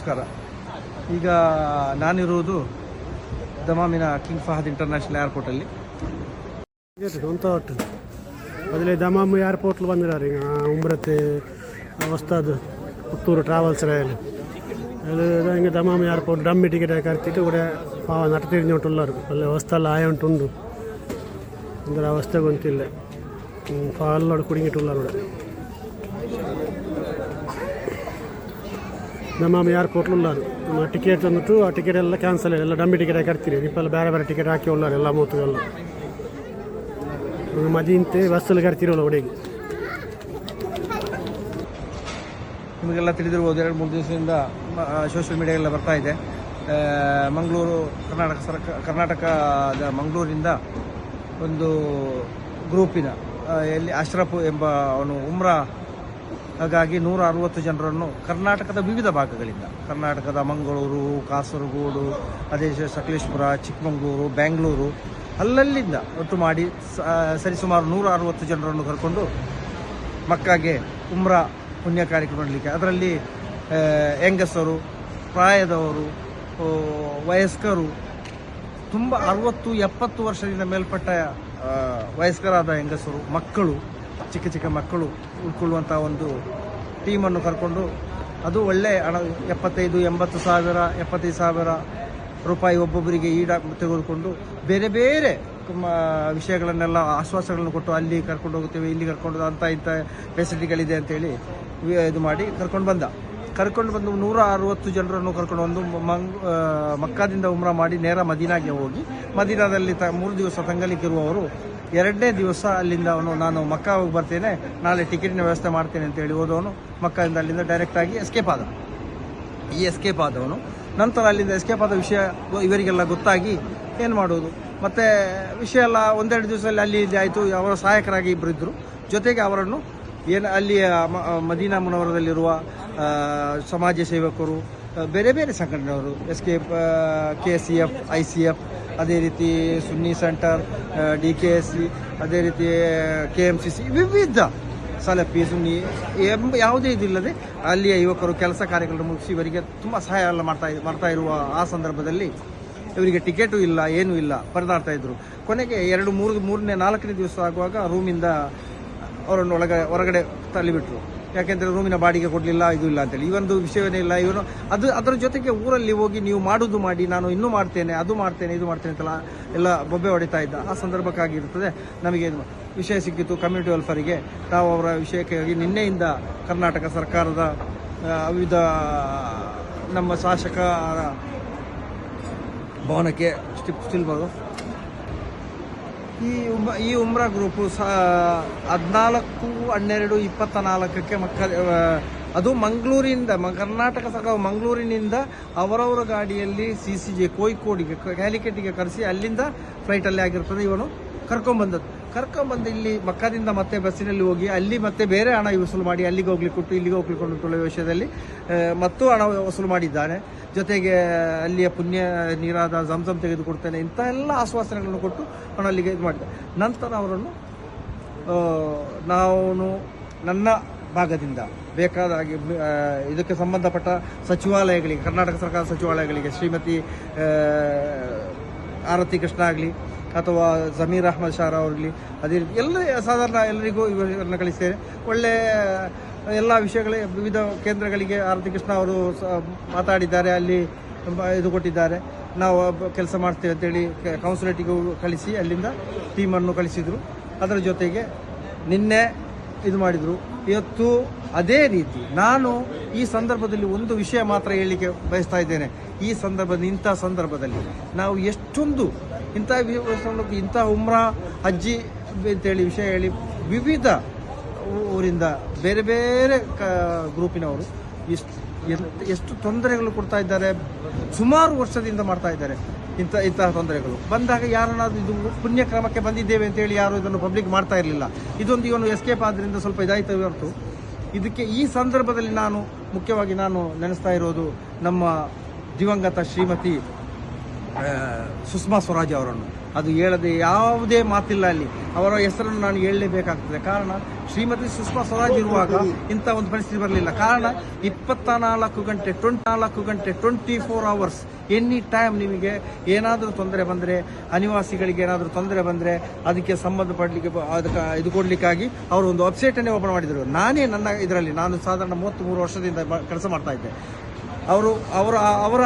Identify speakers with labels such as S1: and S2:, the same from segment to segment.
S1: ನಮಸ್ಕಾರ. ಈಗ ನಾನಿರುವುದು ದಮಾಮಿನ king ಫಹದ್ international ಏರ್ಪೋರ್ಟಲ್ಲಿ.
S2: ಸ್ವಂತ ಒಟ್ಟು ಮೊದಲೇ ದಮಾಮ್ ಏರ್ಪೋರ್ಟ್ಲು ಬಂದಿದ್ದಾರೆ. ಈಗ ಉಮ್ರತೆ ಹೊಸ್ತಾದು ಪುತ್ತೂರು ಟ್ರಾವೆಲ್ಸ್ ರಾಯಲ್ ಹಿಂಗೆ ದಮಾಮ್ ಏರ್ಪೋರ್ಟ್ ಡಮ್ಮಿ ಟಿಕೆಟ್ ಕರ್ತಿಟ್ಟು ಕೂಡ ಪಾವ ನಟ ತಿರಿഞ്ഞോട്ടുള്ളರು ಅಲ್ಲೇ ಹೊಸ್ತಲ್ಲ ಆಯ ಉಂಟುಂಡು ಅಂದರೆ ಅವಸ್ಥೆ ಗೊತ್ತಿಲ್ಲ. ಪಾಲೋಡು ಕುಡಿಗಿಟ್ಟುಳ್ಳರು ಕೂಡ ದಮಾಮ್ ಏರ್ಪೋರ್ಟ್ಲು ಉಳ್ಳಾರು. ಟಿಕೆಟ್ ತಂದಿಟ್ಟು ಆ ಟಿಕೆಟ್ ಎಲ್ಲ ಕ್ಯಾನ್ಸಲ್ ಎಲ್ಲ ಡಮ್ಮಿ ಟಿಕೆಟ್ ಕರ್ತೀರಿ ನಿಪ್ಪೆಲ್ಲ ಬೇರೆ ಬೇರೆ ಟಿಕೆಟ್ ಹಾಕಿ ಉಳ್ಳಾರು ಎಲ್ಲ ಮೂತು ಎಲ್ಲ ಮದಿಂತೆ ಬಸ್ಸಲ್ಲಿ ಕರ್ತಿರೋಲ್ಲ ಹುಡುಗಿ.
S1: ನಿಮಗೆಲ್ಲ ತಿಳಿದಿರ್ಬೋದು, 2-3 ದಿವಸದಿಂದ ಸೋಷಿಯಲ್ ಮೀಡಿಯಾಗೆಲ್ಲ ಬರ್ತಾ ಇದೆ. ಮಂಗಳೂರು ಕರ್ನಾಟಕದ ಮಂಗಳೂರಿಂದ ಒಂದು ಗ್ರೂಪಿನ ಎಲ್ಲಿ ಅಶ್ರಫ್ ಎಂಬ ಅವನು ಉಮ್ರಾ ಹಾಗಾಗಿ 160 ಜನರನ್ನು ಕರ್ನಾಟಕದ ವಿವಿಧ ಭಾಗಗಳಿಂದ, ಕರ್ನಾಟಕದ ಮಂಗಳೂರು, ಕಾಸರಗೋಡು, ಅದೇ ಸಕಲೇಶ್ಪುರ, ಚಿಕ್ಕಮಗಳೂರು, ಬೆಂಗಳೂರು ಅಲ್ಲಲ್ಲಿಂದ ಒಟ್ಟು ಮಾಡಿ ಸರಿಸುಮಾರು 160 ಜನರನ್ನು ಕರ್ಕೊಂಡು ಮಕ್ಕಾಗೆ ಉಮ್ರಾ ಪುಣ್ಯ ಕಾರ್ಯಕ್ರಮ ಮಾಡಲಿಕ್ಕೆ, ಅದರಲ್ಲಿ ಹೆಂಗಸರು, ಪ್ರಾಯದವರು, ವಯಸ್ಕರು, ತುಂಬ 60-70 ವರ್ಷದಿಂದ ಮೇಲ್ಪಟ್ಟ ವಯಸ್ಕರಾದ ಹೆಂಗಸರು, ಮಕ್ಕಳು, ಚಿಕ್ಕ ಚಿಕ್ಕ ಮಕ್ಕಳು ಉಳ್ಕೊಳ್ಳುವಂಥ ಒಂದು ಟೀಮನ್ನು ಕರ್ಕೊಂಡು, ಅದು ಒಳ್ಳೆ ಹಣ 75-80 ಸಾವಿರ 75 ಸಾವಿರ ರೂಪಾಯಿ ಒಬ್ಬೊಬ್ಬರಿಗೆ ತೆಗೆದುಕೊಂಡು ಬೇರೆ ಬೇರೆ ವಿಷಯಗಳನ್ನೆಲ್ಲ ಆಶ್ವಾಸಗಳನ್ನು ಕೊಟ್ಟು ಅಲ್ಲಿ ಕರ್ಕೊಂಡು ಹೋಗುತ್ತೇವೆ, ಇಲ್ಲಿ ಕರ್ಕೊಂಡು ಅಂತ ಇಂಥ ಫೆಸಿಲಿಟಿಗಳಿದೆ ಅಂತೇಳಿ ಇದು ಮಾಡಿ ಕರ್ಕೊಂಡು ಬಂದು 160 ಜನರನ್ನು ಕರ್ಕೊಂಡು ಬಂದು ಮಕ್ಕಾದಿಂದ ಉಮ್ರಾ ಮಾಡಿ ನೇರ ಮದೀನಾಗೆ ಹೋಗಿ, ಮದೀನಾದಲ್ಲಿ 3 ದಿವಸ ತಂಗಲಿಕ್ಕಿರುವವರು 2ನೇ ದಿವಸ ಅಲ್ಲಿಂದ ನಾನು ಮಕ್ಕಾ ಹೋಗಿ ಬರ್ತೇನೆ, ನಾಳೆ ಟಿಕೆಟಿನ ವ್ಯವಸ್ಥೆ ಮಾಡ್ತೇನೆ ಅಂತೇಳಿ ಹೋದವನು ಮಕ್ಕದಿಂದ ಅಲ್ಲಿಂದ ಡೈರೆಕ್ಟಾಗಿ ಎಸ್ಕೇಪ್ ಆದ. ಈ ಎಸ್ಕೇಪ್ ಆದವನು ನಂತರ ಅಲ್ಲಿಂದ ಎಸ್ಕೇಪ್ ಆದ ವಿಷಯ ಇವರಿಗೆಲ್ಲ ಗೊತ್ತಾಗಿ ಏನು ಮಾಡೋದು, ಮತ್ತು ವಿಷಯ ಎಲ್ಲ 1-2 ದಿವಸದಲ್ಲಿ ಅಲ್ಲಿ ಇಲ್ಲಿ ಆಯಿತು. ಅವರ ಸಹಾಯಕರಾಗಿ ಇಬ್ಬರು ಇದ್ದರು. ಜೊತೆಗೆ ಅವರನ್ನು ಅಲ್ಲಿಯ ಮದೀನಾ ಮುನವರದಲ್ಲಿರುವ ಸಮಾಜ ಸೇವಕರು, ಬೇರೆ ಬೇರೆ ಸಂಘಟನೆಯವರು, KCF, ICF, ಅದೇ ರೀತಿ ಸುನ್ನಿ ಸೆಂಟರ್, DKSC, ಅದೇ ರೀತಿ KMCC, ವಿವಿಧ ಸಲಫಿ ಸುನ್ನಿ ಯಾವುದೇ ಇದಿಲ್ಲದೆ ಅಲ್ಲಿಯ ಯುವಕರು ಕೆಲಸ ಕಾರ್ಯಗಳನ್ನು ಮುಗಿಸಿ ಇವರಿಗೆ ತುಂಬ ಸಹಾಯ ಎಲ್ಲ ಮಾಡ್ತಾ ಇರುವ ಆ ಸಂದರ್ಭದಲ್ಲಿ ಇವರಿಗೆ ಟಿಕೆಟು ಇಲ್ಲ, ಏನೂ ಇಲ್ಲ, ಪರದಾಡ್ತಾ ಇದ್ರು. ಕೊನೆಗೆ 4ನೇ ದಿವಸ ಆಗುವಾಗ ರೂಮಿಂದ ಅವರನ್ನು ಹೊರಗಡೆ ತಳ್ಳಿಬಿಟ್ರು. ಯಾಕೆಂದರೆ ರೂಮಿನ ಬಾಡಿಗೆ ಕೊಡಲಿಲ್ಲ, ಇದು ಇಲ್ಲ ಅಂತೇಳಿ. ಈ ಒಂದು ವಿಷಯವೇ ಇಲ್ಲ. ಇವನು ಅದರ ಜೊತೆಗೆ ಊರಲ್ಲಿ ಹೋಗಿ ನೀವು ಮಾಡೋದು ಮಾಡಿ, ನಾನು ಇನ್ನೂ ಮಾಡ್ತೇನೆ, ಅದು ಮಾಡ್ತೇನೆ, ಇದು ಮಾಡ್ತೇನೆ ಅಂತೆಲ್ಲ ಎಲ್ಲ ಬೊಬ್ಬೆ ಹೊಡಿತಾ ಇದ್ದ. ಆ ಸಂದರ್ಭಕ್ಕಾಗಿರ್ತದೆ ನಮಗೆ ವಿಷಯ ಸಿಕ್ಕಿತ್ತು ಕಮ್ಯುನಿಟಿ ವೆಲ್ಫೇರಿಗೆ. ನಾವು ಅವರ ವಿಷಯಕ್ಕಾಗಿ ನಿನ್ನೆಯಿಂದ ಕರ್ನಾಟಕ ಸರ್ಕಾರದ ವಿವಿಧ ನಮ್ಮ ಶಾಸಕ ಭವನಕ್ಕೆ ಸ್ಟಿಲ್ ಬರೋದು. ಈ ಉಮ್ರಾ ಗ್ರೂಪು 14/12/24 ಅದು ಮಂಗಳೂರಿಂದ ಕರ್ನಾಟಕ ಸರ್ಕಾರ ಮಂಗಳೂರಿನಿಂದ ಅವರವರ ಗಾಡಿಯಲ್ಲಿ CCJ ಕೋಯಿಕೋಡಿಗೆ ಕ್ಯಾಲಿಕಟ್ಟಿಗೆ ಕರೆಸಿ ಅಲ್ಲಿಂದ ಫ್ಲೈಟಲ್ಲಿ ಆಗಿರ್ತದೆ ಇವನು ಕರ್ಕೊಂಬಂದು ಇಲ್ಲಿ ಮಕ್ಕದಿಂದ ಮತ್ತೆ ಬಸ್ಸಿನಲ್ಲಿ ಹೋಗಿ ಅಲ್ಲಿ ಮತ್ತೆ ಬೇರೆ ಹಣ ವಸೂಲು ಮಾಡಿ ಅಲ್ಲಿಗೆ ಹೋಗ್ಲಿಕ್ಕೆ ಕೊಟ್ಟು ಇಲ್ಲಿಗೆ ಹೋಗ್ಲಿಕ್ಕೆ ಕೊಡುವ ವಿಷಯದಲ್ಲಿ ಮತ್ತು ಹಣ ವಸೂಲು ಮಾಡಿದ್ದಾನೆ. ಜೊತೆಗೆ ಅಲ್ಲಿಯ ಪುಣ್ಯ ನೀರಾದ ಜಂಜಮ್ ತೆಗೆದುಕೊಡ್ತೇನೆ ಇಂಥ ಎಲ್ಲ ಆಶ್ವಾಸನೆಗಳನ್ನು ಕೊಟ್ಟು ಅವನು ಅಲ್ಲಿಗೆ ಇದು ಮಾಡಿದ. ನಂತರ ಅವರನ್ನು ನನ್ನ ಭಾಗದಿಂದ ಬೇಕಾದ ಹಾಗೆ ಇದಕ್ಕೆ ಸಂಬಂಧಪಟ್ಟ ಸಚಿವಾಲಯಗಳಿಗೆ, ಕರ್ನಾಟಕ ಸರ್ಕಾರದ ಸಚಿವಾಲಯಗಳಿಗೆ, ಶ್ರೀಮತಿ ಆರತಿ ಕೃಷ್ಣ ಆಗಲಿ ಅಥವಾ ಜಮೀರ್ ಅಹ್ಮದ್ ಶಾರ್ ಅವರಲ್ಲಿ, ಅದೇ ರೀತಿ ಸಾಧಾರಣ ಎಲ್ಲರಿಗೂ ಇವರನ್ನು ಕಳಿಸ್ತೇನೆ. ಒಳ್ಳೆ ಎಲ್ಲ ವಿಷಯಗಳೇ ವಿವಿಧ ಕೇಂದ್ರಗಳಿಗೆ ಆರತಿ ಕೃಷ್ಣ ಅವರು ಮಾತಾಡಿದ್ದಾರೆ, ಅಲ್ಲಿ ಇದು ಕೊಟ್ಟಿದ್ದಾರೆ. ನಾವು ಕೆಲಸ ಮಾಡ್ತೇವೆ ಅಂತೇಳಿ ಕೌನ್ಸಿಲೇಟಿಗೂ ಕಳಿಸಿ ಅಲ್ಲಿಂದ ಟೀಮನ್ನು ಕಳಿಸಿದರು. ಅದರ ಜೊತೆಗೆ ನಿನ್ನೆ ಇದು ಮಾಡಿದರು. ಇವತ್ತು ಅದೇ ರೀತಿ ನಾನು ಈ ಸಂದರ್ಭದಲ್ಲಿ ಒಂದು ವಿಷಯ ಮಾತ್ರ ಹೇಳಲಿಕ್ಕೆ ಬಯಸ್ತಾ ಇದ್ದೇನೆ. ಇಂಥ ಸಂದರ್ಭದಲ್ಲಿ ನಾವು ಎಷ್ಟೊಂದು ಇಂಥ ಉಮ್ರಾ ಹಜ್ಜಿ ಅಂತೇಳಿ ವಿಷಯ ಹೇಳಿ ವಿವಿಧ ಊರಿಂದ ಬೇರೆ ಬೇರೆ ಗ್ರೂಪಿನವರು ಎಷ್ಟು ತೊಂದರೆಗಳು ಕೊಡ್ತಾ ಇದ್ದಾರೆ, ಸುಮಾರು ವರ್ಷದಿಂದ ಮಾಡ್ತಾ ಇದ್ದಾರೆ. ಇಂತಹ ತೊಂದರೆಗಳು ಬಂದಾಗ ಯಾರನ್ನಾದ್ರೂ ಇದು ಪುಣ್ಯ ಕ್ರಮಕ್ಕೆ ಬಂದಿದ್ದೇವೆ ಅಂತೇಳಿ ಯಾರು ಇದನ್ನು ಪಬ್ಲಿಕ್ ಮಾಡ್ತಾ ಇರಲಿಲ್ಲ. ಇದೊಂದು ಇವನು ಎಸ್ಕೇಪ್ ಆದ್ದರಿಂದ ಸ್ವಲ್ಪ ಇದಾಯ್ತು ಹೊರತು ಇದಕ್ಕೆ ಈ ಸಂದರ್ಭದಲ್ಲಿ ಮುಖ್ಯವಾಗಿ ನಾನು ನೆನೆಸ್ತಾ ಇರೋದು ನಮ್ಮ ದಿವಂಗತ ಶ್ರೀಮತಿ ಸುಷ್ಮಾ ಸ್ವರಾಜ್ ಅವರನ್ನು. ಅದು ಹೇಳದೆ ಯಾವುದೇ ಮಾತಿಲ್ಲ ಅಲ್ಲಿ. ಅವರ ಹೆಸರನ್ನು ನಾನು ಹೇಳಲೇಬೇಕಾಗ್ತದೆ. ಕಾರಣ ಶ್ರೀಮತಿ ಸುಷ್ಮಾ ಸ್ವರಾಜ್ ಇರುವಾಗ ಇಂಥ ಒಂದು ಪರಿಸ್ಥಿತಿ ಬರಲಿಲ್ಲ. ಕಾರಣ 24 ಗಂಟೆ 24 ಅವರ್ಸ್ ಎನಿ ಟೈಮ್ ನಿಮಗೆ ಏನಾದರೂ ತೊಂದರೆ ಬಂದರೆ, ಅನಿವಾಸಿಗಳಿಗೆ ಏನಾದರೂ ತೊಂದರೆ ಬಂದರೆ ಅದಕ್ಕೆ ಸಂಬಂಧಪಡಲಿಕ್ಕೆ ಅದಕ್ಕೆ ಇದು ಕೊಡಲಿಕ್ಕಾಗಿ ಅವರು ಒಂದು ವೆಬ್ಸೈಟನ್ನೇ ಓಪನ್ ಮಾಡಿದರು. ನಾನೇ ನನ್ನ ಇದರಲ್ಲಿ ನಾನು ಸಾಧಾರಣ 33 ವರ್ಷದಿಂದ ಕೆಲಸ ಮಾಡ್ತಾ ಇದ್ದೆ. ಅವರ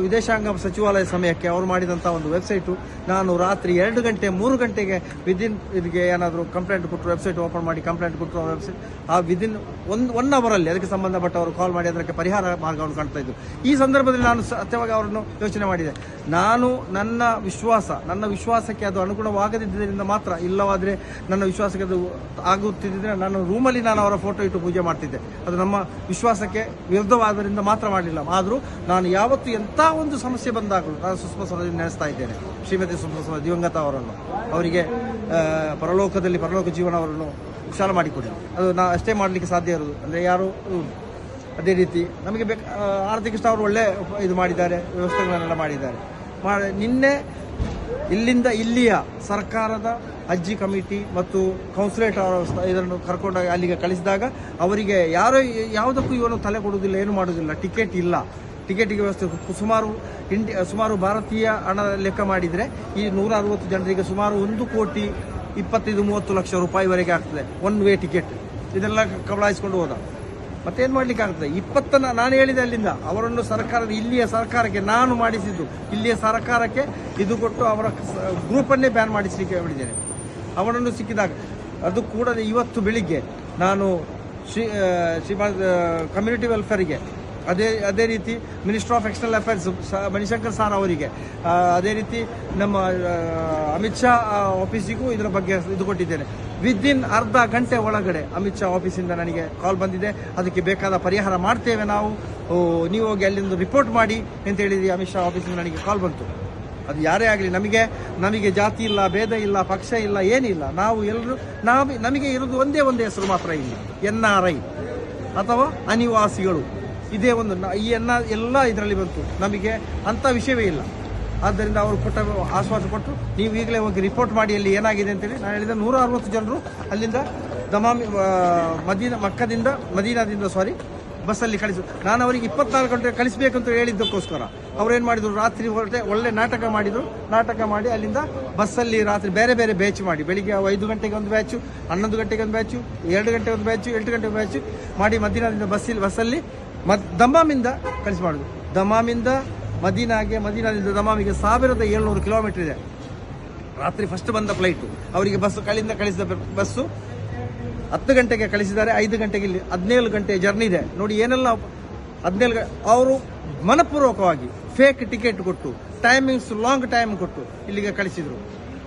S1: ವಿದೇಶಾಂಗ ಸಚಿವಾಲಯ ಸಮಯಕ್ಕೆ ಅವರು ಮಾಡಿದಂಥ ಒಂದು ವೆಬ್ಸೈಟು ನಾನು ರಾತ್ರಿ 2 ಗಂಟೆ 3 ಗಂಟೆಗೆ ಇದಕ್ಕೆ ಏನಾದರೂ ಕಂಪ್ಲೇಂಟ್ ಕೊಟ್ಟರು, ವೆಬ್ಸೈಟ್ ಓಪನ್ ಮಾಡಿ ಕಂಪ್ಲೇಂಟ್ ಕೊಟ್ಟರು. ವೆಬ್ಸೈಟ್ ವಿದಿನ್ ಒನ್ ಅವರಲ್ಲಿ ಅದಕ್ಕೆ ಸಂಬಂಧಪಟ್ಟವರು ಕಾಲ್ ಮಾಡಿ ಅದಕ್ಕೆ ಪರಿಹಾರ ಮಾರ್ಗವನ್ನು ಕಾಣ್ತಾ ಇದ್ದು. ಈ ಸಂದರ್ಭದಲ್ಲಿ ನಾನು ಸತ್ಯವಾಗಿ ಅವರನ್ನು ಯೋಚನೆ ಮಾಡಿದೆ. ನಾನು ನನ್ನ ವಿಶ್ವಾಸಕ್ಕೆ ಅದು ಅನುಗುಣವಾಗದಿದ್ದರಿಂದ ಮಾತ್ರ, ಇಲ್ಲವಾದರೆ ನನ್ನ ವಿಶ್ವಾಸಕ್ಕೆ ಅದು ಆಗುತ್ತಿದ್ದರೆ ನಾನು ರೂಮಲ್ಲಿ ನಾನು ಅವರ ಫೋಟೋ ಇಟ್ಟು ಪೂಜೆ ಮಾಡ್ತಿದ್ದೆ. ಅದು ನಮ್ಮ ವಿಶ್ವಾಸಕ್ಕೆ ವಿರುದ್ಧವಾದ್ದರಿಂದ ಮಾತ್ರ ಮಾಡಲಿಲ್ಲ. ಆದರೂ ನಾನು ಯಾವತ್ತೂ ಎಂಥ ಒಂದು ಸಮಸ್ಯೆ ಬಂದಾಗಲೂ ನಾನು ಸುಷ್ಮಾ ಸ್ವರಾಜ್ ನೆನೆಸ್ತಾ ಇದ್ದೇನೆ. ಶ್ರೀಮತಿ ಸುಷ್ಮಾ ಸ್ವರಾಜ್ ದಿವಂಗತ ಅವರನ್ನು, ಅವರಿಗೆ ಪರಲೋಕ ಜೀವನ ಅವರನ್ನು ವಿಶಾಲ ಮಾಡಿಕೊಡಿ. ಅದು ನಾವು ಅಷ್ಟೇ ಮಾಡಲಿಕ್ಕೆ ಸಾಧ್ಯ ಇರೋದು. ಅಂದರೆ ಯಾರು ಅದೇ ರೀತಿ ನಮಗೆ ಆರ್ಥಿಕ ಅವರು ಒಳ್ಳೆ ಇದು ಮಾಡಿದ್ದಾರೆ, ವ್ಯವಸ್ಥೆಗಳನ್ನೆಲ್ಲ ಮಾಡಿದ್ದಾರೆ. ನಿನ್ನೆ ಇಲ್ಲಿಯ ಸರ್ಕಾರದ ಅಜ್ಜಿ ಕಮಿಟಿ ಮತ್ತು ಕೌನ್ಸಿಲೇಟ್ ಇದನ್ನು ಕರ್ಕೊಂಡಾಗ ಅಲ್ಲಿಗೆ ಕಳಿಸಿದಾಗ ಅವರಿಗೆ ಯಾವುದಕ್ಕೂ ಇವನು ತಲೆ ಕೊಡುವುದಿಲ್ಲ, ಏನು ಮಾಡುವುದಿಲ್ಲ. ಟಿಕೆಟ್ ಇಲ್ಲ, ಟಿಕೆಟಿಗೆ ವ್ಯವಸ್ಥೆ ಸುಮಾರು ಭಾರತೀಯ ಹಣ ಲೆಕ್ಕ ಮಾಡಿದರೆ ಈ 160 ಜನರಿಗೆ ಸುಮಾರು 1,25-30 ಲಕ್ಷ ರೂಪಾಯಿವರೆಗೆ ಆಗ್ತದೆ ಒನ್ ವೇ ಟಿಕೆಟ್. ಇದೆಲ್ಲ ಕಬಳಾಯಿಸ್ಕೊಂಡು ಹೋದ. ಮತ್ತೇನು ಮಾಡ್ಲಿಕ್ಕೆ ಆಗ್ತದೆ? ನಾನು ಹೇಳಿದೆ ಅಲ್ಲಿಂದ ಅವರನ್ನು ಇಲ್ಲಿಯ ಸರ್ಕಾರಕ್ಕೆ ನಾನು ಮಾಡಿಸಿದ್ದು, ಇಲ್ಲಿಯ ಸರ್ಕಾರಕ್ಕೆ ಇದು ಕೊಟ್ಟು ಅವರ ಗ್ರೂಪನ್ನೇ ಬ್ಯಾನ್ ಮಾಡಿಸಲಿಕ್ಕೆ ಹೇಳಿದ್ದೇನೆ. ಅವರನ್ನು ಸಿಕ್ಕಿದಾಗ ಅದು ಕೂಡ ಇವತ್ತು ಬೆಳಿಗ್ಗೆ ನಾನು ಶ್ರೀಮಾನ್ ಕಮ್ಯುನಿಟಿ ವೆಲ್ಫೇರ್ಗೆ, ಅದೇ ರೀತಿ minister of external affairs Manishankar sir ಅವರಿಗೆ, ಅದೇ ರೀತಿ ನಮ್ಮ ಅಮಿತ್ ಶಾ ಆಫೀಸಿಗೂ ಇದರ ಬಗ್ಗೆ ಇದು ಕೊಟ್ಟಿದ್ದೇನೆ. ವಿದಿನ್ ಅರ್ಧ ಗಂಟೆ ಒಳಗಡೆ ಅಮಿತ್ ಶಾ ಆಫೀಸಿಂದ ನನಗೆ ಕಾಲ್ ಬಂದಿದೆ. ಅದಕ್ಕೆ ಬೇಕಾದ ಪರಿಹಾರ ಮಾಡ್ತೇವೆ ನಾವು, ನೀವು ಹೋಗಿ ಅಲ್ಲಿಂದ ರಿಪೋರ್ಟ್ ಮಾಡಿ ಅಂತ ಹೇಳಿದ್ವಿ. ಅಮಿತ್ ಶಾ ಆಫೀಸಿಂದ ನನಗೆ ಕಾಲ್ ಬಂತು. ಅದು ಯಾರೇ ಆಗಲಿ, ನಮಗೆ ಜಾತಿ ಇಲ್ಲ, ಭೇದ ಇಲ್ಲ, ಪಕ್ಷ ಇಲ್ಲ, ಏನಿಲ್ಲ. ನಾವು ಎಲ್ಲರೂ ನಮಗೆ ಇರೋದು ಒಂದೇ ಹೆಸರು ಮಾತ್ರ ಇಲ್ಲ, NRI ಅಥವಾ ಅನಿವಾಸಿಗಳು. ಇದೇ ಒಂದು ಎಲ್ಲ ಇದರಲ್ಲಿ ಬಂತು. ನಮಗೆ ಅಂಥ ವಿಷಯವೇ ಇಲ್ಲ. ಆದ್ದರಿಂದ ಅವರು ಕೊಟ್ಟ ಆಶ್ವಾಸ ಕೊಟ್ಟು ನೀವು ಈಗಲೇ ಹೋಗಿ ರಿಪೋರ್ಟ್ ಮಾಡಿ ಅಲ್ಲಿ ಏನಾಗಿದೆ ಅಂತೇಳಿ. ನಾನು ಹೇಳಿದ 160 ಜನರು ಅಲ್ಲಿಂದ ಮದೀನಾದಿಂದ ಬಸ್ಸಲ್ಲಿ ನಾನು ಅವರಿಗೆ 24 ಗಂಟೆ ಕಳಿಸಬೇಕಂತ ಹೇಳಿದ್ದಕ್ಕೋಸ್ಕರ ಅವ್ರೇನು ಮಾಡಿದ್ರು, ರಾತ್ರಿ ಒಳ್ಳೆ ನಾಟಕ ಮಾಡಿ ಅಲ್ಲಿಂದ ಬಸ್ಸಲ್ಲಿ ರಾತ್ರಿ ಬೇರೆ ಬೇರೆ ಬ್ಯಾಚ್ ಮಾಡಿ, ಬೆಳಿಗ್ಗೆ 5 ಗಂಟೆಗೆ ಒಂದು ಬ್ಯಾಚು, 11 ಗಂಟೆಗೆ ಒಂದು ಬ್ಯಾಚು, 2 ಗಂಟೆಗೆ ಒಂದು ಬ್ಯಾಚು, 8 ಗಂಟೆಗೆ ಬ್ಯಾಚು ಮಾಡಿ ಮದೀನಾದಿಂದ ಬಸ್ಸಲ್ಲಿ ದಮಾಮಿಂದ ಕಳಿಸಿ ಮಾಡೋದು. ಮದೀನಾದಿಂದ ದಮಾಮಿಗೆ 1700 ಕಿಲೋಮೀಟರ್ ಇದೆ. ರಾತ್ರಿ ಫಸ್ಟ್ ಬಂದ ಫ್ಲೈಟು ಅವರಿಗೆ ಕಳಿಸಿದ ಬಸ್ಸು 10 ಗಂಟೆಗೆ ಕಳಿಸಿದ್ದಾರೆ. 5 ಗಂಟೆಗೆ ಇಲ್ಲಿ 17 ಗಂಟೆ ಜರ್ನಿ ಇದೆ ನೋಡಿ. ಏನೆಲ್ಲ 17 ಅವರು ಮನಪೂರ್ವಕವಾಗಿ ಫೇಕ್ ಟಿಕೆಟ್ ಕೊಟ್ಟು ಲಾಂಗ್ ಟೈಮ್ ಕೊಟ್ಟು ಇಲ್ಲಿಗೆ ಕಳಿಸಿದ್ರು.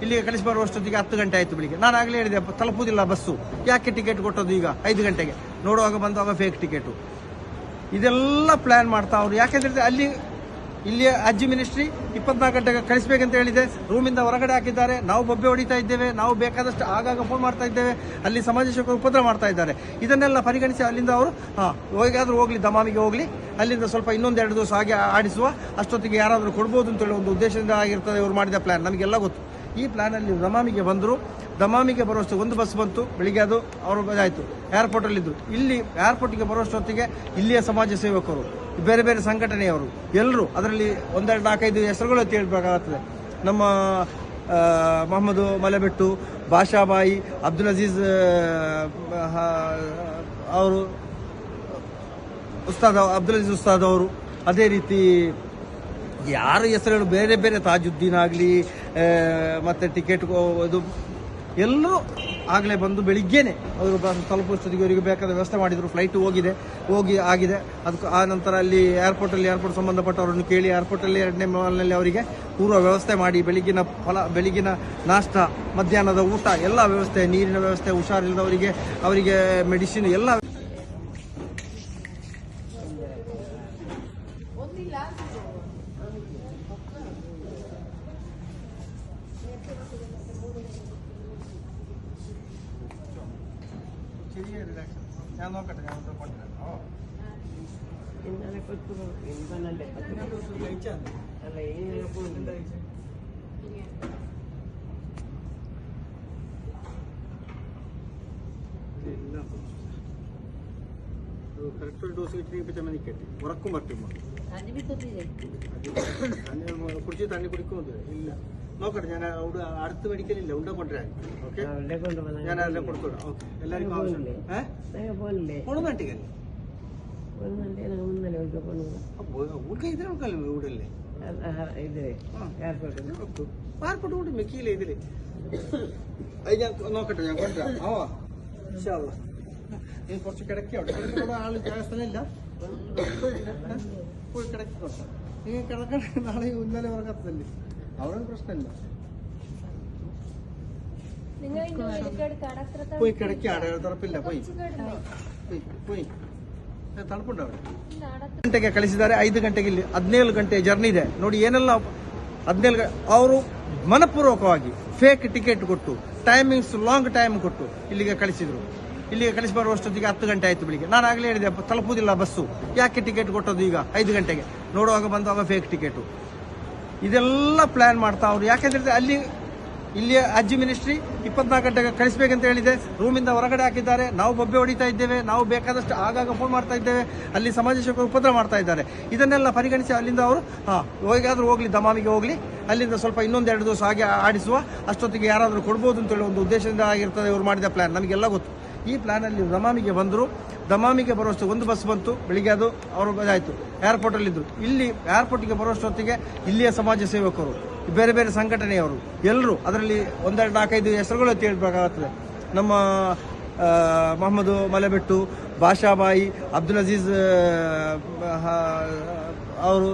S1: ಇಲ್ಲಿಗೆ ಕಳಿಸಿ ಬರುವಷ್ಟೊತ್ತಿಗೆ 10 ಗಂಟೆ ಆಯಿತು ಬೆಳಿಗ್ಗೆ. ನಾನು ಆಗಲೇ ಹೇಳಿದೆ ತಲುಪುವುದಿಲ್ಲ ಬಸ್ಸು, ಯಾಕೆ ಟಿಕೆಟ್ ಕೊಟ್ಟದ್ದು ಈಗ 5 ಗಂಟೆಗೆ? ನೋಡುವಾಗ ಬಂದಾಗ ಫೇಕ್ ಟಿಕೆಟು. ಇದೆಲ್ಲ ಪ್ಲ್ಯಾನ್ ಮಾಡ್ತಾ ಅವರು. ಯಾಕೆಂದರೆ ಇಲ್ಲಿಯ ಅಜ್ಜಿ ಮಿನಿಸ್ಟ್ರಿ 24 ಗಂಟೆಗೆ ಕಳಿಸ್ಬೇಕಂತ ಹೇಳಿದೆ. ರೂಮಿಂದ ಹೊರಗಡೆ ಹಾಕಿದ್ದಾರೆ. ನಾವು ಬೊಬ್ಬೆ ಹೊಡಿತಾ ಇದ್ದೇವೆ, ನಾವು ಬೇಕಾದಷ್ಟು ಆಗಾಗ ಫೋನ್ ಮಾಡ್ತಾ ಇದ್ದೇವೆ. ಅಲ್ಲಿ ಸಮಾಜ ಸೇವಕರು ಉಪದ್ರ ಮಾಡ್ತಾ ಇದ್ದಾರೆ. ಇದನ್ನೆಲ್ಲ ಪರಿಗಣಿಸಿ ಅಲ್ಲಿಂದ ಅವರು ಹೋಗಾದರೂ ಹೋಗಲಿ, ದಮಾಮಿಗೆ ಹೋಗಲಿ, ಅಲ್ಲಿಂದ ಸ್ವಲ್ಪ ಇನ್ನೊಂದೆರಡು ದಿವಸ ಹಾಗೆ ಆಡಿಸುವ, ಅಷ್ಟೊತ್ತಿಗೆ ಯಾರಾದರೂ ಕೊಡ್ಬೋದು ಅಂತೇಳಿ ಒಂದು ಉದ್ದೇಶದಿಂದ ಆಗಿರ್ತದೆ ಇವರು ಮಾಡಿದ ಪ್ಲ್ಯಾನ್. ನಮಗೆಲ್ಲ ಗೊತ್ತು. ಈ ಪ್ಲ್ಯಾನಲ್ಲಿ ದಮಾಮಿಗೆ ಬಂದರು. ದಮಾಮಿಗೆ ಬರುವಷ್ಟು ಒಂದು ಬಸ್ ಬಂತು ಬೆಳಿಗ್ಗೆ. ಅದು ಅವರು ಆಯಿತು, ಏರ್ಪೋರ್ಟಲ್ಲಿದ್ದರು. ಇಲ್ಲಿ ಏರ್ಪೋರ್ಟಿಗೆ ಬರುವಷ್ಟೊತ್ತಿಗೆ ಇಲ್ಲಿಯ ಸಮಾಜ ಸೇವಕರು, ಬೇರೆ ಬೇರೆ ಸಂಘಟನೆಯವರು ಎಲ್ಲರೂ, ಅದರಲ್ಲಿ 1-4-5 ಹೆಸರುಗಳು ಎತ್ತಿ ಹೇಳಬೇಕಾಗುತ್ತದೆ. ನಮ್ಮ ಮೊಹಮ್ಮದ್ ಮಲೆಬೆಟ್ಟು, ಬಾಷಾಬಾಯಿ, ಅಬ್ದುಲ್ ಅಜೀಜ್ ಅವರು, ಅಬ್ದುಲ್ ಅಜೀಜ್ ಉಸ್ತಾದ್ ಅವರು, ಅದೇ ರೀತಿ ಯಾರ ಹೆಸರುಗಳು ಬೇರೆ ಬೇರೆ, ತಾಜುದ್ದೀನ್ ಆಗಲಿ, ಮತ್ತು ಟಿಕೆಟ್ ಇದು ಎಲ್ಲರೂ ಆಗಲೇ ಬಂದು ಬೆಳಿಗ್ಗೆನೆ ಅವರು ತಲುಪುವಷ್ಟೊತ್ತಿಗೆ ಅವರಿಗೆ ಬೇಕಾದ ವ್ಯವಸ್ಥೆ ಮಾಡಿದರು. ಫ್ಲೈಟು ಆಗಿದೆ. ಅದಕ್ಕೆ ಆ ನಂತರ ಅಲ್ಲಿ ಏರ್ಪೋರ್ಟ್ ಸಂಬಂಧಪಟ್ಟವರನ್ನು ಕೇಳಿ ಏರ್ಪೋರ್ಟಲ್ಲಿ 2ನೇ ಮಾಲ್ನಲ್ಲಿ ಅವರಿಗೆ ಪೂರ್ವ ವ್ಯವಸ್ಥೆ ಮಾಡಿ ಬೆಳಿಗಿನ ನಾಷ್ಟ, ಮಧ್ಯಾಹ್ನದ ಊಟ ಎಲ್ಲ ವ್ಯವಸ್ಥೆ, ನೀರಿನ ವ್ಯವಸ್ಥೆ, ಹುಷಾರಿಲ್ಲದವರಿಗೆ ಅವರಿಗೆ ಮೆಡಿಸಿನ್ ಎಲ್ಲ ഞാൻ നോക്കട്ടെ, ഞാൻ കൊണ്ടുവരാം. കറക്റ്റ് ഒരു ഡോസ് കിട്ടി ഇപ്പം ചമ്മ നിൽക്കട്ടെ ഉറക്കും പറ്റുമ്പോൾ കുടിച്ച് തണ്ണി കുടിക്കുന്നത് ഇല്ല നോക്കട്ടെ ഞാൻ അവിടെ അടുത്ത് മേടിക്കലില്ല ഉണ്ട കൊണ്ടുവരാൻ ഓക്കെ ഞാൻ അതിലെ കൊടുത്തോളാം ഓക്കെ എല്ലാവർക്കും ആവശ്യം നാട്ടിക്കല്ലേ ಊಟ ಇದ್ರೆ ಉಂಟಲ್ಲ ಊಡಲ್ಲಿ ಏರ್ಪೋರ್ಟ್ ಊಟ ಮೆಕ್ಕಿಲ್ಲ ಇದಿಲ್ಲ നോക്കട്ടെ ഞാൻ കൊണ്ടുവരാം നീ കുറച്ച് കിടക്കി അവിടെ ആള് സ്ഥലം ഇല്ല പോയി കിടക്കി കൊടുക്കാം നീ കിടക്കണ നാളെ ഇന്നലെ ഉറങ്ങത്തല്ലേ അവിടെ പ്രശ്നമില്ല പോയി കിടക്കി ആടെ തുറപ്പില്ല പോയി പോയി ತಳ್ಕೊಂಡು ಗಂಟೆಗೆ ಕಳಿಸಿದ್ದಾರೆ 5 ಗಂಟೆಗೆ ಇಲ್ಲಿ 17 ಗಂಟೆ ಜರ್ನಿ ಇದೆ ನೋಡಿ ಏನೆಲ್ಲ 17 ಅವರು ಮನಪೂರ್ವಕವಾಗಿ ಫೇಕ್ ಟಿಕೆಟ್ ಕೊಟ್ಟು ಟೈಮಿಂಗ್ಸ್ ಲಾಂಗ್ ಟೈಮ್ ಕೊಟ್ಟು ಇಲ್ಲಿಗೆ ಕಳಿಸಿದ್ರು ಇಲ್ಲಿಗೆ ಕಳಿಸಿ ಬರುವಷ್ಟೊತ್ತಿಗೆ 10 ಗಂಟೆ ಆಯ್ತು ಬೆಳಿಗ್ಗೆ ನಾನು ಆಗಲೇ ಹೇಳಿದೆ ತಲುಪುವುದಿಲ್ಲ ಬಸ್ಸು ಯಾಕೆ ಟಿಕೆಟ್ ಕೊಟ್ಟದ್ದು ಈಗ 5 ಗಂಟೆಗೆ ನೋಡುವಾಗ ಬಂದಾಗ ಫೇಕ್ ಟಿಕೆಟು ಇದೆಲ್ಲ ಪ್ಲಾನ್ ಮಾಡ್ತಾ ಅವರು ಯಾಕೆಂದ್ರೆ ಅಲ್ಲಿ ಇಲ್ಲಿ ಅಜ್ಜಿ ಮಿನಿಸ್ಟ್ರಿ 24 ಗಂಟೆಗೆ ಕಳಿಸ್ಬೇಕಂತ ಹೇಳಿದೆ ರೂಮಿಂದ ಹೊರಗಡೆ ಹಾಕಿದ್ದಾರೆ ನಾವು ಬೊಬ್ಬೆ ಹೊಡಿತಾ ಇದ್ದೇವೆ ನಾವು ಬೇಕಾದಷ್ಟು ಆಗಾಗ ಫೋನ್ ಮಾಡ್ತಾ ಇದ್ದೇವೆ ಅಲ್ಲಿ ಸಮಾಜ ಸೇವಕರು ಉಪದ್ರ ಮಾಡ್ತಾ ಇದ್ದಾರೆ ಇದನ್ನೆಲ್ಲ ಪರಿಗಣಿಸಿ ಅಲ್ಲಿಂದ ಅವರು ಹೋಗಾದ್ರೂ ಹೋಗ್ಲಿ ದಮಾಮಿಗೆ ಹೋಗ್ಲಿ ಅಲ್ಲಿಂದ ಸ್ವಲ್ಪ ಇನ್ನೊಂದೆರಡು ದಿವಸ ಹಾಗೆ ಆಡಿಸುವ ಅಷ್ಟೊತ್ತಿಗೆ ಯಾರಾದರೂ ಕೊಡ್ಬೋದು ಅಂತೇಳಿ ಒಂದು ಉದ್ದೇಶದಿಂದ ಆಗಿರ್ತದೆ ಇವರು ಮಾಡಿದ ಪ್ಲಾನ್ ನಮಗೆಲ್ಲ ಗೊತ್ತು ಈ ಪ್ಲಾನಲ್ಲಿ ದಮಾಮಿಗೆ ಬಂದರು ದಮಾಮಿಗೆ ಬರುವಷ್ಟು ಒಂದು ಬಸ್ ಬಂತು ಬೆಳಿಗ್ಗೆ ಅದು ಅವರು ಇದಾಯಿತು ಏರ್ಪೋರ್ಟಲ್ಲಿದ್ದರು ಇಲ್ಲಿ ಏರ್ಪೋರ್ಟಿಗೆ ಬರುವಷ್ಟೊತ್ತಿಗೆ ಇಲ್ಲಿಯ ಸಮಾಜ ಸೇವಕರು ಬೇರೆ ಬೇರೆ ಸಂಘಟನೆಯವರು ಎಲ್ಲರೂ ಅದರಲ್ಲಿ 1-4-5 ಹೆಸರುಗಳು ಎತ್ತಿ ಹೇಳಬೇಕಾಗುತ್ತದೆ ನಮ್ಮ ಮೊಹಮ್ಮದ್ ಮಲೆಬೆಟ್ಟು ಬಾಷಾಬಾಯಿ ಅಬ್ದುಲ್ ಅಜೀಜ್ ಅವರು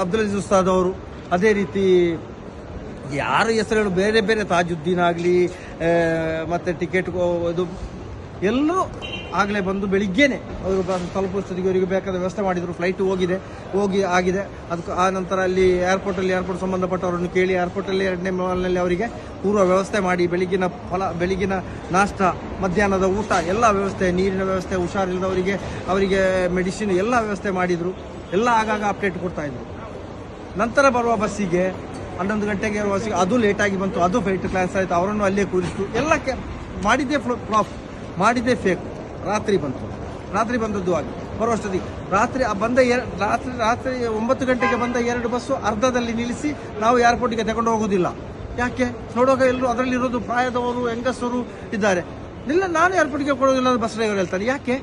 S1: ಅಬ್ದುಲ್ ಅಜೀಜ್ ಉಸ್ತಾದ್ ಅವರು ಅದೇ ರೀತಿ ಯಾರ ಹೆಸರುಗಳು ಬೇರೆ ಬೇರೆ ತಾಜುದ್ದೀನ್ ಆಗಲಿ ಮತ್ತು ಟಿಕೆಟ್ ಇದು ಎಲ್ಲರೂ ಆಗಲೇ ಬಂದು ಬೆಳಿಗ್ಗೆನೆ ಅವರು ತಲುಪಿಸೋದಿಗೆ ಅವರಿಗೆ ಬೇಕಾದ ವ್ಯವಸ್ಥೆ ಮಾಡಿದರು ಫ್ಲೈಟ್ ಆಗಿದೆ ಅದಕ್ಕೆ ಆ ನಂತರ ಅಲ್ಲಿ ಏರ್ಪೋರ್ಟ್ ಸಂಬಂಧಪಟ್ಟವರನ್ನು ಕೇಳಿ ಏರ್ಪೋರ್ಟಲ್ಲಿ 2ನೇ ಮಾಲ್ನಲ್ಲಿ ಅವರಿಗೆ ಪೂರ್ವ ವ್ಯವಸ್ಥೆ ಮಾಡಿ ಬೆಳಿಗ್ಗಿನ ನಾಷ್ಟ ಮಧ್ಯಾಹ್ನದ ಊಟ ಎಲ್ಲ ವ್ಯವಸ್ಥೆ ನೀರಿನ ವ್ಯವಸ್ಥೆ ಹುಷಾರಿಲ್ಲದವರಿಗೆ ಅವರಿಗೆ ಮೆಡಿಸಿನ್ ಎಲ್ಲ ವ್ಯವಸ್ಥೆ ಮಾಡಿದರು ಎಲ್ಲ ಆಗಾಗ ಅಪ್ಡೇಟ್ ಕೊಡ್ತಾಯಿದ್ರು ನಂತರ ಬರುವ ಬಸ್ಸಿಗೆ 11 ಗಂಟೆಗೆ ಇರುವ ಬಸ್ಸಿಗೆ ಅದು ಲೇಟಾಗಿ ಬಂತು ಅದು ಫ್ಲೈಟ್ ಕ್ಲಾಸ್ ಆಯಿತು ಅವರನ್ನು ಅಲ್ಲೇ ಕೂರಿಸಿತು ಎಲ್ಲ ಮಾಡಿದ್ದೇ ಫ್ಲಾಪ್ ಮಾಡಿದ್ದೇ ಫೇಕ್ ರಾತ್ರಿ ಬಂದದ್ದು ಆಗಿ ಬರುವಷ್ಟೊತ್ತಿಗೆ ರಾತ್ರಿ 9 ಗಂಟೆಗೆ ಬಂದ 2 ಬಸ್ಸು ಅರ್ಧದಲ್ಲಿ ನಿಲ್ಲಿಸಿ ನಾವು ಏರ್ಪೋರ್ಟಿಗೆ ತಗೊಂಡು ಹೋಗೋದಿಲ್ಲ ಯಾಕೆ ನೋಡುವಾಗ ಎಲ್ಲರೂ ಅದರಲ್ಲಿರೋದು ಪ್ರಾಯದವರು ಹೆಂಗಸರು ಇದ್ದಾರೆ ಇಲ್ಲ ನಾನು ಏರ್ಪೋರ್ಟ್ಗೆ ಕೊಡೋದಿಲ್ಲ ಅಂತ ಬಸ್ ಡ್ರೈವರ್ ಹೇಳ್ತಾರೆ ಯಾಕೆ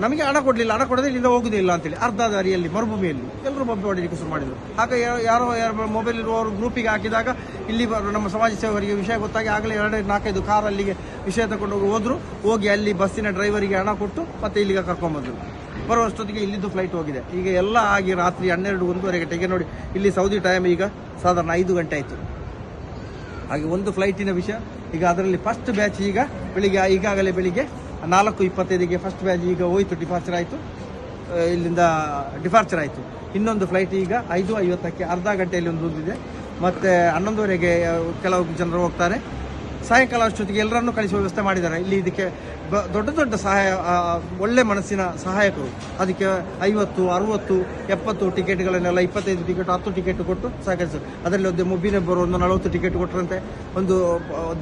S1: ನಮಗೆ ಹಣ ಕೊಡದೆ ಇಲ್ಲಿಂದ ಹೋಗುದಿಲ್ಲ ಅಂತೇಳಿ ಅರ್ಧ ದಾರಿಯಲ್ಲಿ ಮರುಭೂಮಿಯಲ್ಲಿ ಎಲ್ಲರೂ ಬೊಬ್ಬೆ ಹೊಡಿಲಿಕ್ಕೆ ಶುರು ಮಾಡಿದರು ಆಗ ಯಾರೋ ಮೊಬೈಲ್ ಇರುವವರು ಗ್ರೂಪಿಗೆ ಹಾಕಿದಾಗ ಇಲ್ಲಿ ನಮ್ಮ ಸಮಾಜ ಸೇವಕರಿಗೆ ವಿಷಯ ಗೊತ್ತಾಗಿ ಆಗಲೇ 2-4-5 ಕಾರ್ ಅಲ್ಲಿಗೆ ವಿಷಯ ತಗೊಂಡು ಹೋಗಿ ಅಲ್ಲಿ ಬಸ್ಸಿನ ಡ್ರೈವರಿಗೆ ಹಣ ಕೊಟ್ಟು ಮತ್ತೆ ಇಲ್ಲಿಗೆ ಕರ್ಕೊಂಡ್ಬಂದರು ಬರುವಷ್ಟೊತ್ತಿಗೆ ಇಲ್ಲಿದ್ದು ಫ್ಲೈಟ್ ಹೋಗಿದೆ ಈಗ ಎಲ್ಲ ಆಗಿ ರಾತ್ರಿ 12-1 ಗಂಟೆಗೆ ನೋಡಿ ಇಲ್ಲಿ ಸೌದಿ ಟೈಮ್ ಈಗ ಸಾಧಾರಣ 5 ಗಂಟೆ ಆಯಿತು ಹಾಗೆ ಒಂದು ಫ್ಲೈಟಿನ ವಿಷಯ ಈಗ ಅದರಲ್ಲಿ ಫಸ್ಟ್ ಬ್ಯಾಚ್ ಈಗ ಈಗಾಗಲೇ ಬೆಳಿಗ್ಗೆ 4:25ಗೆ ಫಸ್ಟ್ ಬ್ಯಾಚ್ ಈಗ ಹೋಯಿತು ಇಲ್ಲಿಂದ ಡಿಪಾರ್ಚರ್ ಆಯಿತು ಇನ್ನೊಂದು ಫ್ಲೈಟ್ ಈಗ 5:50ಕ್ಕೆ ಅರ್ಧ ಗಂಟೆಯಲ್ಲಿ ಒಂದು ಉಳಿದಿದೆ ಮತ್ತು 11:30ಗೆ ಕೆಲವು ಜನರು ಹೋಗ್ತಾರೆ ಸಾಯಂಕಾಲ ಅಷ್ಟೊತ್ತಿಗೆ ಎಲ್ಲರನ್ನೂ ಕಳಿಸುವ ವ್ಯವಸ್ಥೆ ಮಾಡಿದ್ದಾರೆ ಇಲ್ಲಿ ಇದಕ್ಕೆ ದೊಡ್ಡ ಸಹಾಯ ಒಳ್ಳೆ ಮನಸ್ಸಿನ ಸಹಾಯಕರು ಅದಕ್ಕೆ 50, 60, 70 ಟಿಕೆಟ್ಗಳನ್ನೆಲ್ಲ 25 ಟಿಕೆಟ್ 10 ಟಿಕೆಟ್ ಕೊಟ್ಟು ಸಹಕರಿಸಿದರು ಅದರಲ್ಲಿ ಒಂದು ಮುಬ್ಬಿನೊಬ್ಬರು ಒಂದು 40 ಟಿಕೆಟ್ ಕೊಟ್ಟರಂತೆ ಒಂದು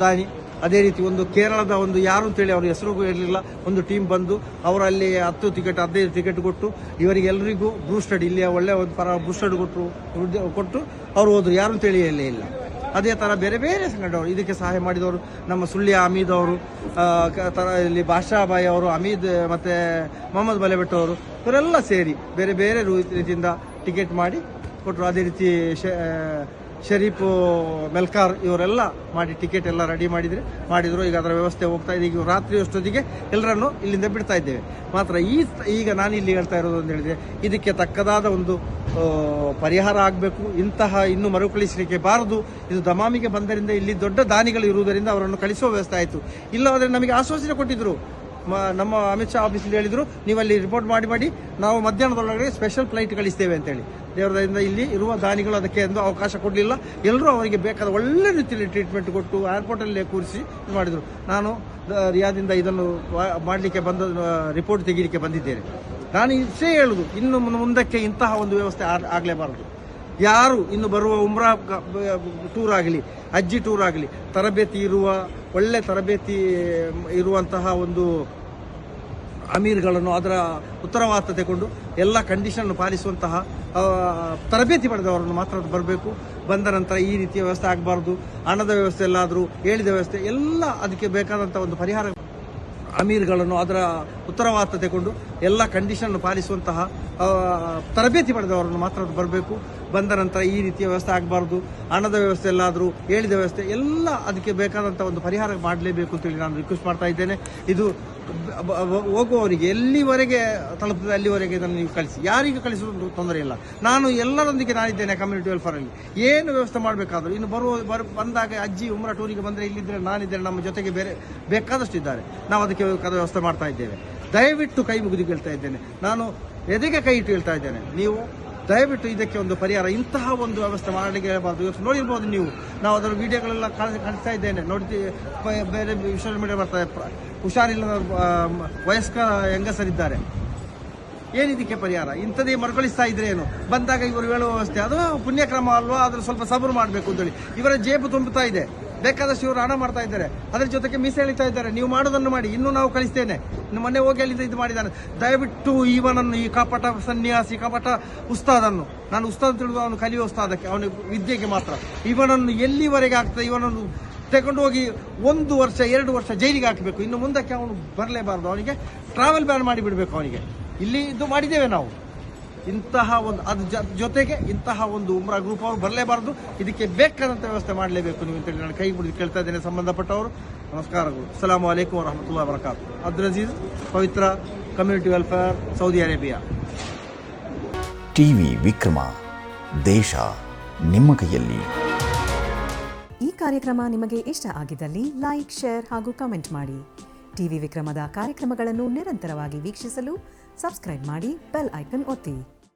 S1: ದಾನಿ ಅದೇ ರೀತಿ ಒಂದು ಕೇರಳದ ಒಂದು ಯಾರು ಅಂತೇಳಿ ಅವ್ರ ಹೆಸರು ಇರಲಿಲ್ಲ ಒಂದು ಟೀಮ್ ಬಂದು ಅವರಲ್ಲಿ 10 ಟಿಕೆಟ್ 15 ಟಿಕೆಟ್ ಕೊಟ್ಟು ಇವರಿಗೆಲ್ಲರಿಗೂ ಬೂಸ್ಟೆಡ್ ಇಲ್ಲಿಯ ಒಳ್ಳೆಯ ಒಂದು ಬೂಸ್ಟೆಡ್ ಕೊಟ್ಟು ಅವರು ಹೋದ್ರು ಯಾರು ಅಂತೇಳಿ ಇಲ್ಲ ಅದೇ ಥರ ಬೇರೆ ಬೇರೆ ಸಂಘಟನೆಗಳು ಇದಕ್ಕೆ ಸಹಾಯ ಮಾಡಿದವರು ನಮ್ಮ ಸುಳ್ಯ ಹಮೀದ್ ಅವರು ಇಲ್ಲಿ ಬಾಷಾಬಾಯಿ ಅವರು ಹಮೀದ್ ಮತ್ತು ಮೊಹಮ್ಮದ್ ಮಲೆಬೆಟ್ಟು ಅವರು ಇವರೆಲ್ಲ ಸೇರಿ ಬೇರೆ ಬೇರೆ ರೀತಿಯಿಂದ ಟಿಕೆಟ್ ಮಾಡಿ ಕೊಟ್ಟರು ಅದೇ ರೀತಿ ಶರೀಫ್ ಮೆಲ್ಕಾರ್ ಇವರೆಲ್ಲ ಮಾಡಿ ಟಿಕೆಟ್ ಎಲ್ಲ ರೆಡಿ ಮಾಡಿದ್ರು ಈಗ ಅದರ ವ್ಯವಸ್ಥೆ ಹೋಗ್ತಾ ಇದೆ ಈಗ ರಾತ್ರಿ ಅಷ್ಟೊತ್ತಿಗೆ ಎಲ್ಲರನ್ನು ಇಲ್ಲಿಂದ ಬಿಡ್ತಾ ಇದ್ದೇವೆ ಮಾತ್ರ ಈಗ ನಾನು ಇಲ್ಲಿ ಹೇಳ್ತಾ ಇರೋದು ಅಂತ ಹೇಳಿದ್ರೆ ಇದಕ್ಕೆ ತಕ್ಕದಾದ ಒಂದು ಪರಿಹಾರ ಆಗಬೇಕು ಇಂತಹ ಇನ್ನು ಮರುಕಳಿಸಲಿಕ್ಕೆ ಬಾರದು ಇದು ದಮಾಮಿಗೆ ಬಂದರಿಂದ ಇಲ್ಲಿ ದೊಡ್ಡ ದಾನಿಗಳು ಇರುವುದರಿಂದ ಅವರನ್ನು ಕಳಿಸುವ ವ್ಯವಸ್ಥೆ ಆಯಿತು ಇಲ್ಲವಾದರೆ ನಮಗೆ ಆಶ್ವಾಸನೆ ಕೊಟ್ಟಿದ್ರು ನಮ್ಮ ಅಮಿತ್ ಶಾ ಆಫೀಸಲ್ಲಿ ಹೇಳಿದರು, ನೀವು ಅಲ್ಲಿ ರಿಪೋರ್ಟ್ ಮಾಡಿ ನಾವು ಮಧ್ಯಾಹ್ನದೊಳಗಡೆ ಸ್ಪೆಷಲ್ ಫ್ಲೈಟ್ ಕಳಿಸ್ತೇವೆ ಅಂತೇಳಿ. ದೇವರದಿಂದ ಇಲ್ಲಿ ಇರುವ ದಾನಿಗಳು ಅದಕ್ಕೆ ಎಂದು ಅವಕಾಶ ಕೊಡಲಿಲ್ಲ. ಎಲ್ಲರೂ ಅವರಿಗೆ ಬೇಕಾದ ಒಳ್ಳೆ ರೀತಿಯಲ್ಲಿ ಟ್ರೀಟ್ಮೆಂಟ್ ಕೊಟ್ಟು ಏರ್ಪೋರ್ಟಲ್ಲೇ ಕೂರಿಸಿ ಇದು ಮಾಡಿದರು. ನಾನು ರಿಯಾದಿಂದ ಇದನ್ನು ಮಾಡಲಿಕ್ಕೆ ರಿಪೋರ್ಟ್ ತೆಗೀಲಿಕ್ಕೆ ಬಂದಿದ್ದೇನೆ. ನಾನು ಇಷ್ಟೇ ಹೇಳುವುದು, ಇನ್ನು ಮುಂದಕ್ಕೆ ಇಂತಹ ಒಂದು ವ್ಯವಸ್ಥೆ ಆಗಲೇಬಾರದು. ಯಾರು ಇನ್ನು ಬರುವ ಉಮ್ರಾ ಟೂರ್ ಆಗಲಿ, ಅಜ್ಜಿ ಟೂರ್ ಆಗಲಿ, ಒಳ್ಳೆ ತರಬೇತಿ ಇರುವಂತಹ ಒಂದು ಅಮೀರ್ಗಳನ್ನು ಅದರ ಉತ್ತರವಾದ ತೆಗೆದುಕೊಂಡು ಎಲ್ಲ ಕಂಡೀಷನ್ ಪಾಲಿಸುವಂತಹ ತರಬೇತಿ ಪಡೆದವರನ್ನು ಮಾತ್ರ ಬರಬೇಕು. ಬಂದ ನಂತರ ಈ ರೀತಿಯ ವ್ಯವಸ್ಥೆ ಆಗಬಾರ್ದು. ಹಣದ ವ್ಯವಸ್ಥೆ ಎಲ್ಲಾದರೂ, ಹೇಳಿದ ವ್ಯವಸ್ಥೆ ಎಲ್ಲ ಅದಕ್ಕೆ ಬೇಕಾದಂಥ ಒಂದು ಪರಿಹಾರ ಅಮೀರ್ಗಳನ್ನು ಅದರ ಉತ್ತರವಾದ ತೆಗೆದುಕೊಂಡು ಎಲ್ಲ ಕಂಡೀಷನ್ ಪಾಲಿಸುವಂತಹ ತರಬೇತಿ ಪಡೆದವರನ್ನು ಮಾತ್ರ ಬರಬೇಕು. ಬಂದ ನಂತರ ಈ ರೀತಿಯ ವ್ಯವಸ್ಥೆ ಆಗಬಾರ್ದು. ಹಣದ ವ್ಯವಸ್ಥೆ ಎಲ್ಲಾದರೂ, ಹೇಳಿದ ವ್ಯವಸ್ಥೆ ಎಲ್ಲ ಅದಕ್ಕೆ ಬೇಕಾದಂಥ ಒಂದು ಪರಿಹಾರ ಮಾಡಲೇಬೇಕು ಅಂತೇಳಿ ನಾನು ರಿಕ್ವೆಸ್ಟ್ ಮಾಡ್ತಾ ಇದ್ದೇನೆ. ಇದು ಹೋಗುವವರಿಗೆ ಎಲ್ಲಿವರೆಗೆ ತಲುಪ್ತದೆ ಅಲ್ಲಿವರೆಗೆ ಇದನ್ನು ನೀವು ಕಳಿಸಿ. ಯಾರಿಗೆ ಕಳಿಸೋದು ತೊಂದರೆ ಇಲ್ಲ. ನಾನು ಎಲ್ಲರೊಂದಿಗೆ ನಾನಿದ್ದೇನೆ ಕಮ್ಯುನಿಟಿ ವೆಲ್ಫೇರಲ್ಲಿ. ಏನು ವ್ಯವಸ್ಥೆ ಮಾಡಬೇಕಾದ್ರೂ ಇನ್ನು ಬಂದಾಗ ಅಜ್ಜಿ ಉಮ್ರಾ ಟೂರಿಗೆ ಬಂದರೆ ಇಲ್ಲಿದ್ದರೆ ನಾನಿದ್ದೇನೆ, ನಮ್ಮ ಜೊತೆಗೆ ಬೇರೆ ಬೇಕಾದಷ್ಟು ಇದ್ದಾರೆ. ನಾವು ಅದಕ್ಕೆ ಬೇಕಾದ ವ್ಯವಸ್ಥೆ ಮಾಡ್ತಾ ಇದ್ದೇವೆ. ದಯವಿಟ್ಟು ಕೈ ಮುಗಿದು ಕೇಳ್ತಾ ಇದ್ದೇನೆ, ನಾನು ಎದೆಗೆ ಕೈ ಇಟ್ಟು ಹೇಳ್ತಾ ಇದ್ದೇನೆ, ನೀವು ದಯವಿಟ್ಟು ಇದಕ್ಕೆ ಒಂದು ಪರಿಹಾರ, ಇಂತಹ ಒಂದು ವ್ಯವಸ್ಥೆ ಮಾಡಲಿಕ್ಕೆ ಹೇಳಬಾರ್ದು. ಇವತ್ತು ನೋಡಿರ್ಬೋದು ನೀವು, ನಾವು ಅದರ ವಿಡಿಯೋಗಳೆಲ್ಲ ಕಳಿಸ್ತಾ ಇದ್ದೇನೆ, ನೋಡ್ತೀವಿ. ಬೇರೆ ಸೋಷಿಯಲ್ ಮೀಡಿಯಾ ಬರ್ತಾರೆ, ಹುಷಾರಿಲ್ಲದ ವಯಸ್ಕ ಹೆಂಗಸರಿದ್ದಾರೆ. ಏನಿದಕ್ಕೆ ಪರಿಹಾರ? ಇಂಥದ್ದೇ ಮರುಕಳಿಸ್ತಾ ಇದ್ರೆ ಏನು? ಬಂದಾಗ ಇವರು ಹೇಳುವ ವ್ಯವಸ್ಥೆ ಅದು ಪುಣ್ಯಕ್ರಮ ಅಲ್ವಾ? ಅದ್ರ ಸ್ವಲ್ಪ ಸಬರು ಮಾಡಬೇಕು ಅಂತೇಳಿ. ಇವರ ಜೇಬು ತುಂಬುತ್ತಾ ಇದೆ, ಬೇಕಾದಷ್ಟು ಇವರು ಹಣ ಮಾಡ್ತಾ ಇದ್ದಾರೆ, ಅದರ ಜೊತೆಗೆ ಮೀಸೆ ಎಳಿತಾ ಇದ್ದಾರೆ. ನೀವು ಮಾಡೋದನ್ನು ಮಾಡಿ, ಇನ್ನೂ ನಾವು ಕಳಿಸ್ತೇನೆ. ಇನ್ನು ಮೊನ್ನೆ ಹೋಗಿ ಅಲ್ಲಿಂದ ಇದು ಮಾಡಿದ್ದಾನೆ. ದಯವಿಟ್ಟು ಇವನನ್ನು, ಈ ಕಪಟ ಸನ್ಯಾಸಿ, ಕಪಟ ಉಸ್ತಾದನ್ನು, ನಾನು ಉಸ್ತಾದ್ ತಿಳಿದು ಅವನು ಕಲಿಯುವ ಉಸ್ತಾದಕ್ಕೆ, ಅವನ ವಿದ್ಯೆಗೆ ಮಾತ್ರ, ಇವನನ್ನು ಎಲ್ಲಿವರೆಗೆ ಆಗ್ತದೆ ಇವನನ್ನು ತಗೊಂಡು ಹೋಗಿ 1 ವರ್ಷ 2 ವರ್ಷ ಜೈಲಿಗೆ ಹಾಕಬೇಕು. ಇನ್ನು ಮುಂದಕ್ಕೆ ಅವನು ಬರಲೇಬಾರದು. ಅವನಿಗೆ ಟ್ರಾವೆಲ್ ಬ್ಯಾನ್ ಮಾಡಿ ಬಿಡಬೇಕು. ಅವನಿಗೆ ಇಲ್ಲಿ ಇದು ಮಾಡಿದ್ದೇವೆ ನಾವು. ಇಂತಹ ಒಂದು ಜೊತೆಗೆ ಇಂತಹ ಒಂದು ಉಮ್ರಾ ಗ್ರೂಪ್ ಅವರು ಬರಲೇಬಾರದು. ಇದಕ್ಕೆ ಬೇಕಾದಂಥ ವ್ಯವಸ್ಥೆ ಮಾಡಲೇಬೇಕು ನೀವು ಅಂತೇಳಿ ನಾನು ಕೈ ಮುಗಿದು ಕೇಳ್ತಾ ಇದ್ದೇನೆ. ಸಂಬಂಧಪಟ್ಟವರು ನಮಸ್ಕಾರಗಳು. ಅಸ್ಸಲಾಮು ಅಲೈಕುಂ ವರಹಮತುಲ್ಲಾಹಿ ವಬರಕಾತು. Abdul Aziz, Pavitra, community welfare, Saudi Arabia.
S3: TV Vikrama, ದೇಶ ನಿಮ್ಮ ಕೈಯಲ್ಲಿ.
S4: ಈ ಕಾರ್ಯಕ್ರಮ ನಿಮಗೆ ಇಷ್ಟ ಆಗಿದ್ದಲ್ಲಿ ಲೈಕ್, ಶೇರ್ ಹಾಗೂ ಕಮೆಂಟ್ ಮಾಡಿ. ಟಿವಿ ವಿಕ್ರಮದ ಕಾರ್ಯಕ್ರಮಗಳನ್ನು ನಿರಂತರವಾಗಿ ವೀಕ್ಷಿಸಲು ಸಬ್ಸ್ಕ್ರೈಬ್ ಮಾಡಿ, ಬೆಲ್ ಐಕನ್ ಒತ್ತಿ.